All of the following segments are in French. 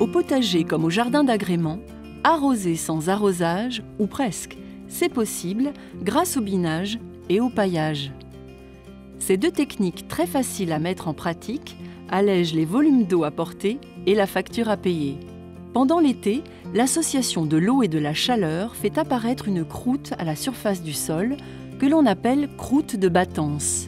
Au potager comme au jardin d'agrément, arroser sans arrosage, ou presque, c'est possible grâce au binage et au paillage. Ces deux techniques très faciles à mettre en pratique allègent les volumes d'eau apportés et la facture à payer. Pendant l'été, l'association de l'eau et de la chaleur fait apparaître une croûte à la surface du sol que l'on appelle croûte de battance.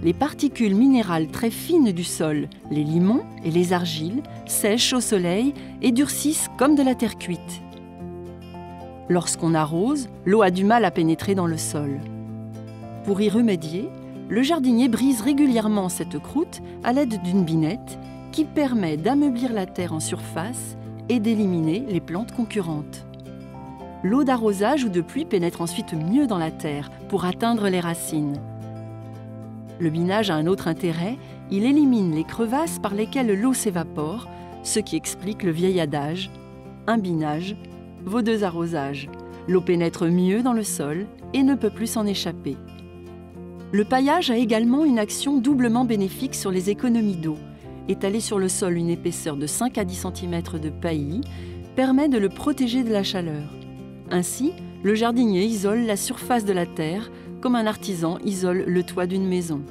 Les particules minérales très fines du sol, les limons et les argiles, sèchent au soleil et durcissent comme de la terre cuite. Lorsqu'on arrose, l'eau a du mal à pénétrer dans le sol. Pour y remédier, le jardinier brise régulièrement cette croûte à l'aide d'une binette qui permet d'ameublir la terre en surface et d'éliminer les plantes concurrentes. L'eau d'arrosage ou de pluie pénètre ensuite mieux dans la terre pour atteindre les racines. Le binage a un autre intérêt, il élimine les crevasses par lesquelles l'eau s'évapore, ce qui explique le vieil adage « un binage vaut 2 arrosages ». L'eau pénètre mieux dans le sol et ne peut plus s'en échapper. Le paillage a également une action doublement bénéfique sur les économies d'eau. Étaler sur le sol une épaisseur de 5 à 10 cm de paillis permet de le protéger de la chaleur. Ainsi, le jardinier isole la surface de la terre comme un artisan isole le toit d'une maison.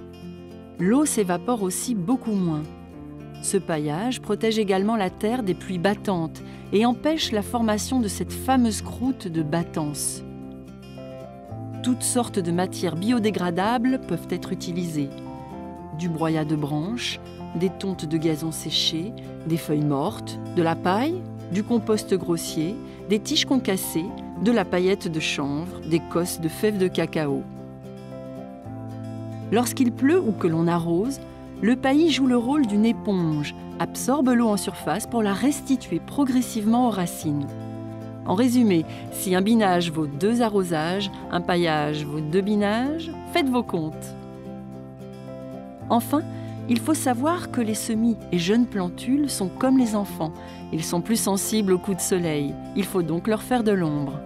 L'eau s'évapore aussi beaucoup moins. Ce paillage protège également la terre des pluies battantes et empêche la formation de cette fameuse croûte de battance. Toutes sortes de matières biodégradables peuvent être utilisées. Du broyat de branches, des tontes de gazon séchées, des feuilles mortes, de la paille, du compost grossier, des tiges concassées, de la paillette de chanvre, des cosses de fèves de cacao. Lorsqu'il pleut ou que l'on arrose, le paillis joue le rôle d'une éponge, absorbe l'eau en surface pour la restituer progressivement aux racines. En résumé, si un binage vaut 2 arrosages, un paillage vaut 2 binages, faites vos comptes. Enfin, il faut savoir que les semis et jeunes plantules sont comme les enfants. Ils sont plus sensibles aux coups de soleil. Il faut donc leur faire de l'ombre.